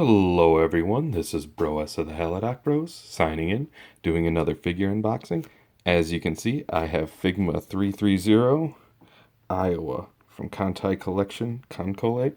Hello everyone, this is Broess of the Haladoc Bros signing in, doing another figure unboxing. As you can see, I have Figma 330 Iowa from Kantai collection, KanColle.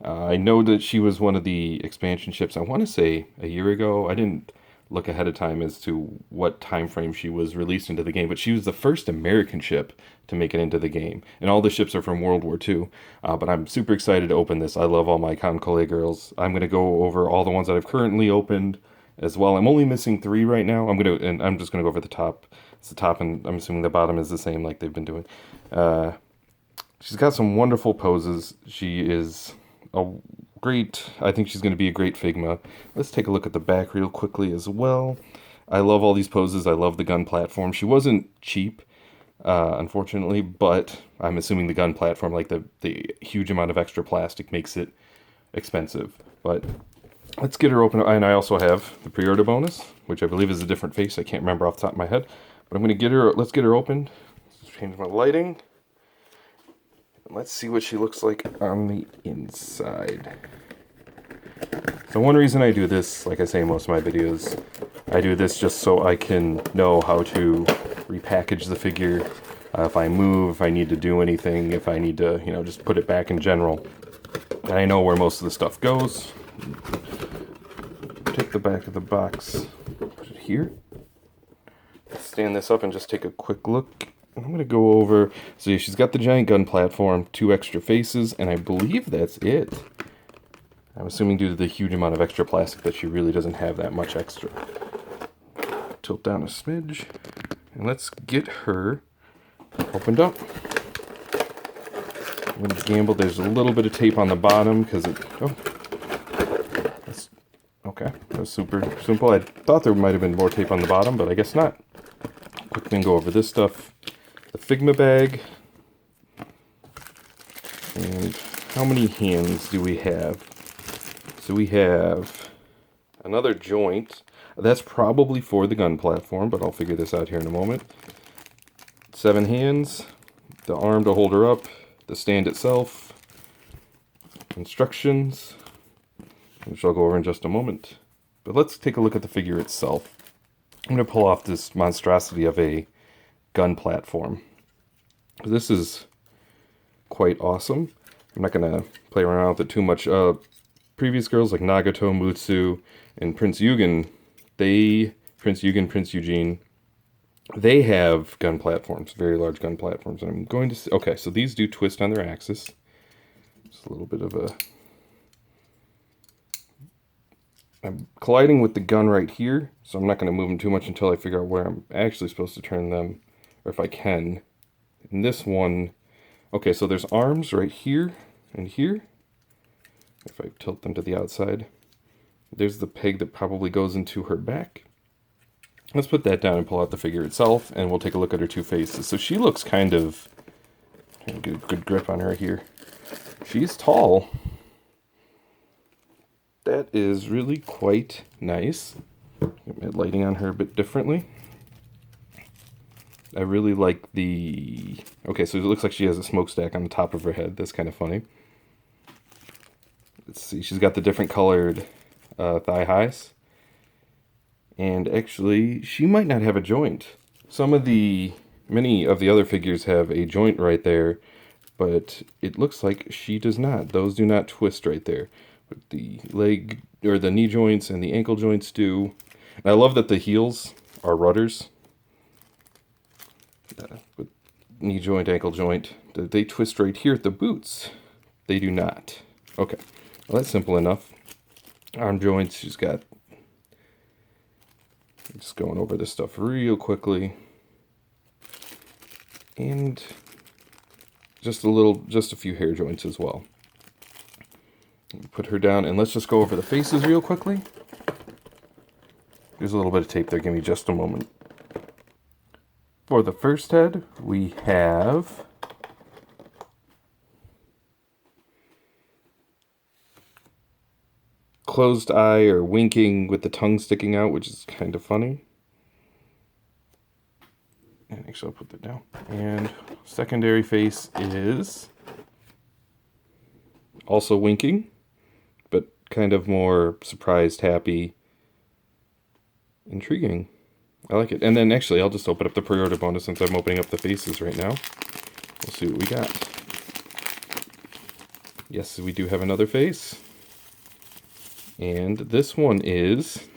I know that she was one of the expansion ships, I want to say a year ago. I didn't look ahead of time as to what time frame she was released into the game, but she was the first American ship to make it into the game. And all the ships are from World War II. But I'm super excited to open this. I love all my KanColle girls. I'm going to go over all the ones that I've currently opened as well. I'm only missing 3 right now. I'm just gonna go over the top. It's the top, and I'm assuming the bottom is the same like they've been doing. Uh, she's got some wonderful poses. She is a great, I think she's going to be a great Figma. Let's take a look at the back real quickly as well. I love all these poses. I love the gun platform. She wasn't cheap, unfortunately, but I'm assuming the gun platform, like the huge amount of extra plastic, makes it expensive. But let's get her open. And I also have the pre-order bonus, which I believe is a different face. I can't remember off the top of my head. But I'm going to get her, let's get her open. Let's change my lighting. Let's see what she looks like on the inside. So one reason I do this, like I say in most of my videos, I do this just so I can know how to repackage the figure. If I move, if I need to do anything, if I need to, just put it back in general. And I know where most of the stuff goes. Take the back of the box, put it here. Stand this up and just take a quick look. I'm going to go over, so yeah, she's got the giant gun platform, 2 extra faces, and I believe that's it. I'm assuming due to the huge amount of extra plastic that she really doesn't have that much extra. Tilt down a smidge, and let's get her opened up. I'm going to gamble, there's a little bit of tape on the bottom, because okay, that was super simple. I thought there might have been more tape on the bottom, but I guess not. Quick thing, go over this stuff. The Figma bag. And how many hands do we have? So we have another joint. That's probably for the gun platform, but I'll figure this out here in a moment. 7 hands. The arm to hold her up. The stand itself. Instructions, which I'll go over in just a moment. But let's take a look at the figure itself. I'm going to pull off this monstrosity of a gun platform. This is quite awesome. I'm not going to play around with it too much. Previous girls like Nagato, Mutsu, and Prince Eugen, Prince Eugene, they have gun platforms, very large gun platforms. And I'm going to okay, so these do twist on their axis. Just a little bit of a... I'm colliding with the gun right here, so I'm not going to move them too much until I figure out where I'm actually supposed to turn them, or if I can. In this one, okay, so there's arms right here and here. If I tilt them to the outside, there's the peg that probably goes into her back. Let's put that down and pull out the figure itself, and we'll take a look at her 2 faces. So she looks kind of, get a good grip on her here. She's tall. That is really quite nice. Get my lighting on her a bit differently. I really like the... Okay, so it looks like she has a smokestack on the top of her head. That's kind of funny. Let's see, she's got the different colored thigh highs. And actually, she might not have a joint. Many of the other figures have a joint right there, but it looks like she does not. Those do not twist right there. But the leg, or the knee joints and the ankle joints do. And I love that the heels are rudders. But knee joint, ankle joint, they twist right here at the boots. They do not. Okay, well that's simple enough. Arm joints, she's got... Just going over this stuff real quickly. And just a few hair joints as well. Put her down, and let's just go over the faces real quickly. There's a little bit of tape there, give me just a moment. For the first head, we have closed eye or winking with the tongue sticking out, which is kind of funny. And actually, I'll put that down. And secondary face is also winking, but kind of more surprised, happy, intriguing. I like it. And then actually, I'll just open up the pre-order bonus since I'm opening up the faces right now. We'll see what we got. Yes, we do have another face. And this one is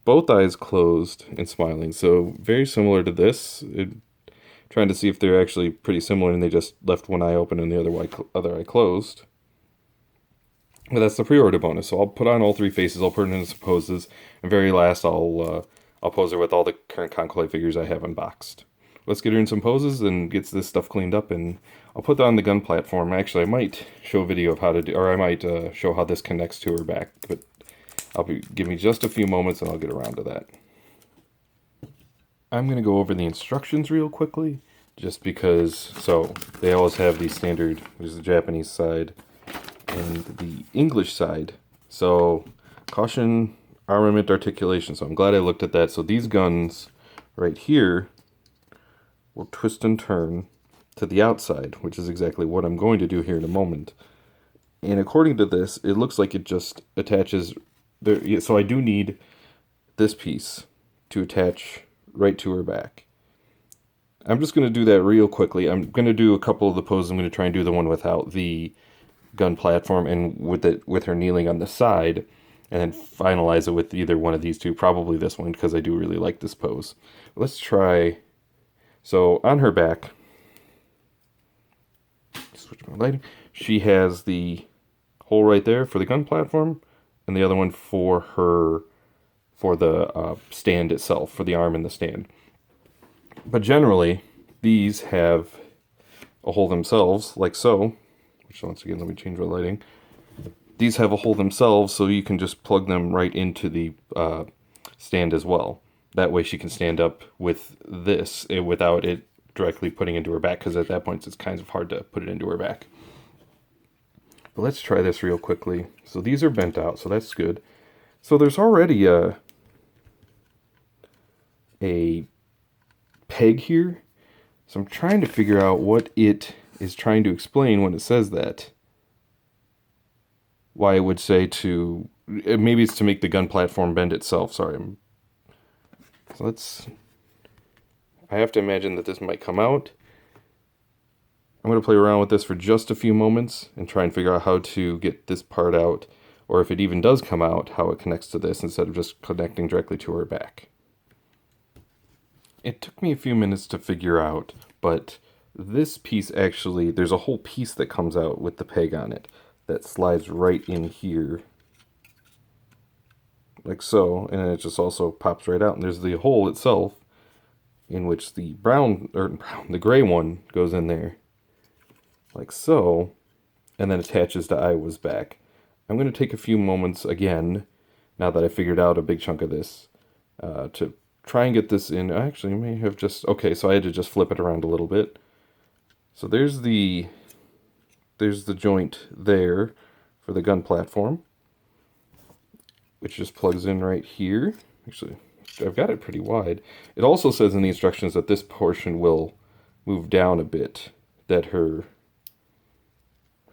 both eyes closed and smiling. So very similar to this. Trying to see if they're actually pretty similar and they just left one eye open and the other eye closed. But that's the pre-order bonus. So I'll put on all three faces. I'll put it in some poses. And very last, I'll pose her with all the current KanColle figures I have unboxed. Let's get her in some poses and get this stuff cleaned up, and I'll put that on the gun platform. Actually, I might show a video of how to do, or I might show how this connects to her back, but give me just a few moments and I'll get around to that. I'm going to go over the instructions real quickly, just because, so they always have the standard, there's the Japanese side and the English side. So, caution armament articulation. So I'm glad I looked at that. So these guns right here will twist and turn to the outside, which is exactly what I'm going to do here in a moment. And according to this, it looks like it just attaches there. So I do need this piece to attach right to her back. I'm just going to do that real quickly. I'm going to do a couple of the poses. I'm going to try and do the one without the gun platform and with her kneeling on the side, and then finalize it with either one of these two, probably this one, because I do really like this pose. Let's try. So on her back, switch my lighting, she has the hole right there for the gun platform, and the other one for the stand itself, for the arm and the stand. But generally, these have a hole themselves, like so, which once again, let me change my lighting. These have a hole themselves, so you can just plug them right into the stand as well. That way she can stand up with this without it directly putting into her back, because at that point it's kind of hard to put it into her back. But let's try this real quickly. So these are bent out, so that's good. So there's already a peg here. So I'm trying to figure out what it is trying to explain when it says that. Why it would say to, maybe it's to make the gun platform bend itself. Sorry. So I have to imagine that this might come out. I'm going to play around with this for just a few moments and try and figure out how to get this part out, or if it even does come out, how it connects to this instead of just connecting directly to her back. It took me a few minutes to figure out, but this piece actually, there's a whole piece that comes out with the peg on it that slides right in here, like so, and then it just also pops right out. And there's the hole itself, in which the the gray one goes in there, like so, and then attaches to Iowa's back. I'm going to take a few moments again, now that I figured out a big chunk of this, to try and get this in. Actually, I may have just, okay, so I had to just flip it around a little bit. So there's the joint there for the gun platform, which just plugs in right here. Actually, I've got it pretty wide. It also says in the instructions that this portion will move down a bit, that her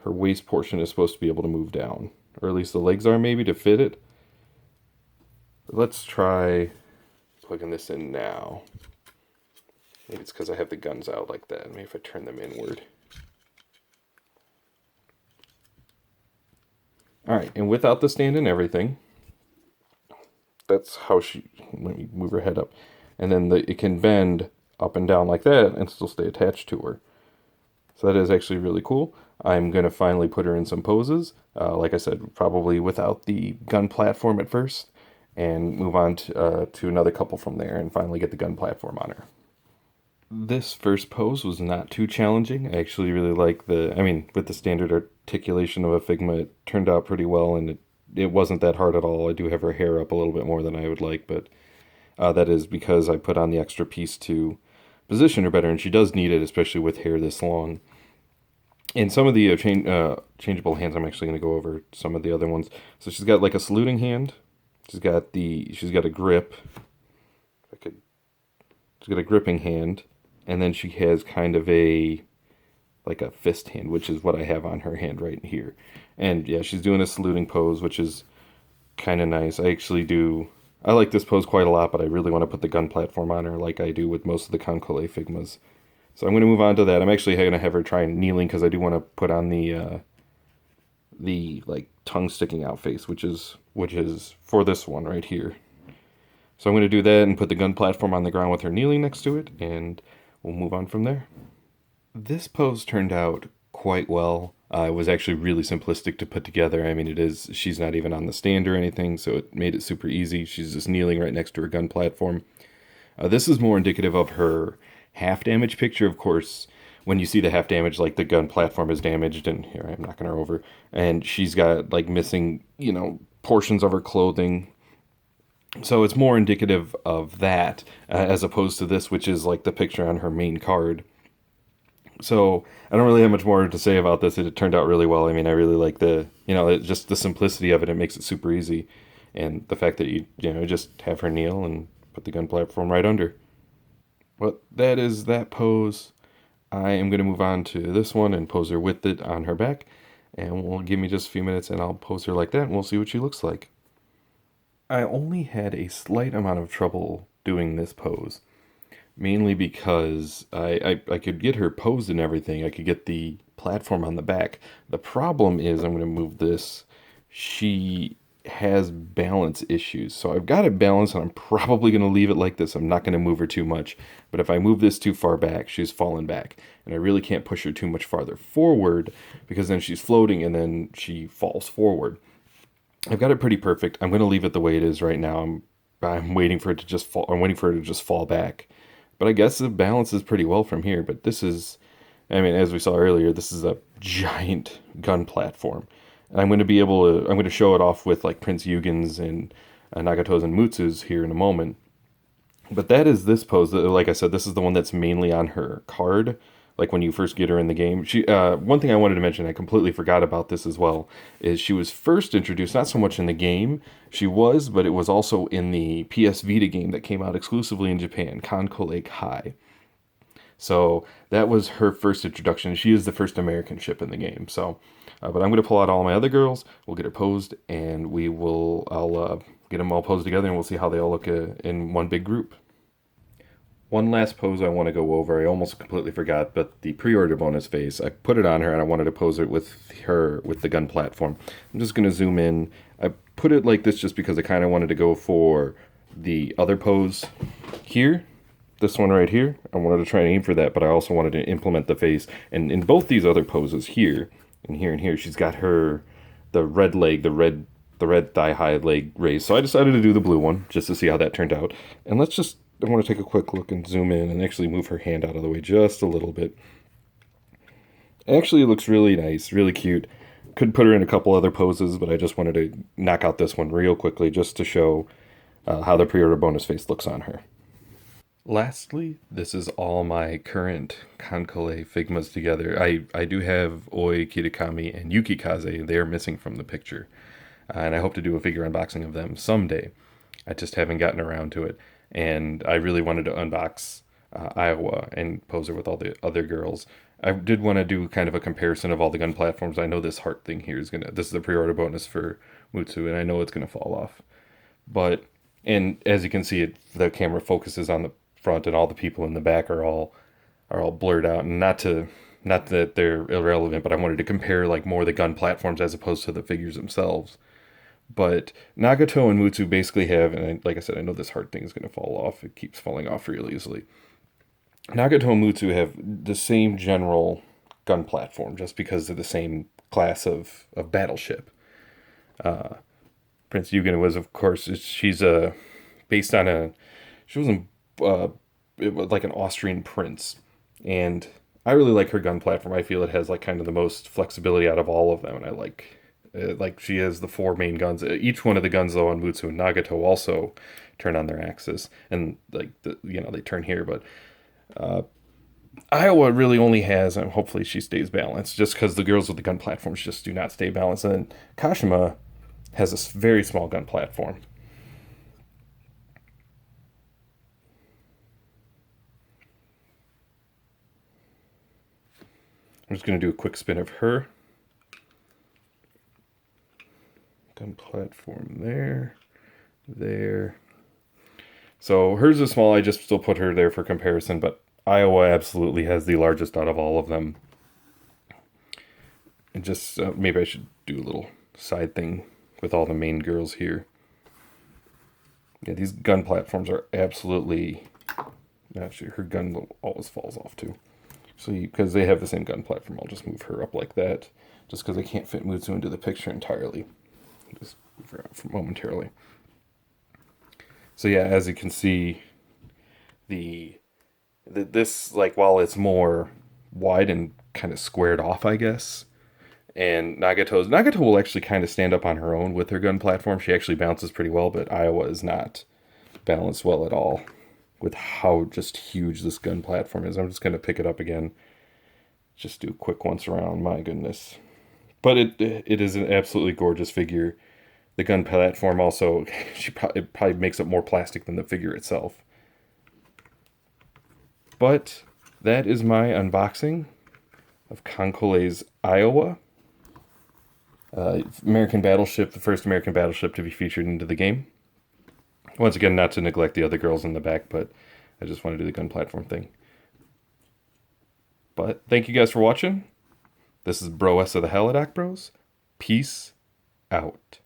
waist portion is supposed to be able to move down, or at least the legs are, maybe, to fit it. But let's try plugging this in now. Maybe it's because I have the guns out like that. Maybe if I turn them inward. Alright, and without the stand and everything, that's how let me move her head up. And then it can bend up and down like that and still stay attached to her. So that is actually really cool. I'm going to finally put her in some poses. Like I said, probably without the gun platform at first, and move on to another couple from there and finally get the gun platform on her. This first pose was not too challenging. I actually really like with the standard articulation of a Figma, it turned out pretty well, and it wasn't that hard at all. I do have her hair up a little bit more than I would like, but that is because I put on the extra piece to position her better, and she does need it, especially with hair this long. And some of the changeable hands, I'm actually going to go over some of the other ones. So she's got like a saluting hand. She's got a grip. She's got a gripping hand. And then she has kind of like a fist hand, which is what I have on her hand right here. And yeah, she's doing a saluting pose, which is kind of nice. I like this pose quite a lot, but I really want to put the gun platform on her like I do with most of the KanColle Figmas. So I'm going to move on to that. I'm actually going to have her try kneeling because I do want to put on the like tongue sticking out face, which is for this one right here. So I'm going to do that and put the gun platform on the ground with her kneeling next to it, and we'll move on from there. This pose turned out quite well. It was actually really simplistic to put together. I mean, she's not even on the stand or anything, so it made it super easy. She's just kneeling right next to her gun platform. This is more indicative of her half damage picture. Of course, when you see the half damage, like the gun platform is damaged, and here I'm knocking her over, and she's got like missing, portions of her clothing. So it's more indicative of that as opposed to this, which is like the picture on her main card. So I don't really have much more to say about this. It turned out really well. I mean, I really like just the simplicity of it. It makes it super easy, and the fact that you just have her kneel and put the gun platform right under. But that is that pose. I am going to move on to this one and pose her with it on her back, and we'll give me just a few minutes, and I'll pose her like that, and we'll see what she looks like. I only had a slight amount of trouble doing this pose, mainly because I could get her posed and everything. I could get the platform on the back. The problem is I'm going to move this. She has balance issues. So I've got it balanced and I'm probably going to leave it like this. I'm not going to move her too much. But if I move this too far back, she's fallen back. And I really can't push her too much farther forward because then she's floating and then she falls forward. I've got it pretty perfect. I'm going to leave it the way it is right now. I'm waiting for it to just fall. I'm waiting for it to just fall back. But I guess it balances pretty well from here. But this is, I mean, as we saw earlier, this is a giant gun platform. And I'm going to show it off with like Prince Yugen's and Nagato's and Mutsu's here in a moment. But that is this pose. Like I said, this is the one that's mainly on her card. Like when you first get her in the game. One thing I wanted to mention, I completely forgot about this as well, is she was first introduced, not so much in the game, but it was also in the PS Vita game that came out exclusively in Japan, KanColle Kai. So that was her first introduction. She is the first American ship in the game. So, but I'm going to pull out all my other girls. We'll get her posed, and I'll get them all posed together, and we'll see how they all look in one big group. One last pose I want to go over. I almost completely forgot, but the pre-order bonus face, I put it on her and I wanted to pose it with the gun platform. I'm just going to zoom in. I put it like this just because I kind of wanted to go for the other pose here. This one right here. I wanted to try and aim for that, but I also wanted to implement the face. And in both these other poses here, and here, she's got the red leg, the red thigh-high leg raised. So I decided to do the blue one just to see how that turned out. And I want to take a quick look and zoom in and actually move her hand out of the way just a little bit. Actually, it looks really nice, really cute. Could put her in a couple other poses, but I just wanted to knock out this one real quickly just to show how the pre-order bonus face looks on her. Lastly, this is all my current KanColle Figmas together. I do have Oi, Kitakami, and Yukikaze. They are missing from the picture. And I hope to do a figure unboxing of them someday. I just haven't gotten around to it. And I really wanted to unbox Iowa and pose her with all the other girls. I did want to do kind of a comparison of all the gun platforms. I know this heart thing here this is a pre-order bonus for Mutsu, and I know it's going to fall off. And as you can see, the camera focuses on the front, and all the people in the back are all blurred out. And not that they're irrelevant, but I wanted to compare like more the gun platforms as opposed to the figures themselves. But Nagato and Mutsu basically have, and like I said, I know this heart thing is going to fall off. It keeps falling off real easily. Nagato and Mutsu have the same general gun platform, just because they're the same class of battleship. Prince Eugen was, of course, she's based on she was like an Austrian prince, and I really like her gun platform. I feel it has like kind of the most flexibility out of all of them, and I like she has the four main guns. Each one of the guns though on Mutsu and Nagato also turn on their axis, and like they turn here, but Iowa really only has, and hopefully she stays balanced, just because the girls with the gun platforms just do not stay balanced. And then Kashima has a very small gun platform. I'm just going to do a quick spin of her. Gun platform there, there. So hers is small, I just still put her there for comparison, but Iowa absolutely has the largest out of all of them. And just, maybe I should do a little side thing with all the main girls here. Yeah, these gun platforms are absolutely... Actually, her gun always falls off too. So because they have the same gun platform, I'll just move her up like that. Just because I can't fit Mutsu into the picture entirely. Just move her out momentarily. So yeah, as you can see, this, like, while it's more wide and kind of squared off, I guess, and Nagato will actually kind of stand up on her own with her gun platform. She actually bounces pretty well, but Iowa is not balanced well at all with how just huge this gun platform is. I'm just going to pick it up again. Just do a quick once around. My goodness. But it is an absolutely gorgeous figure. The gun platform also, it probably makes up more plastic than the figure itself. But that is my unboxing of KanColle's Iowa. American battleship, the first American battleship to be featured into the game. Once again, not to neglect the other girls in the back, but I just want to do the gun platform thing. But thank you guys for watching. This is Broess of the Halodoc Bros. Peace out.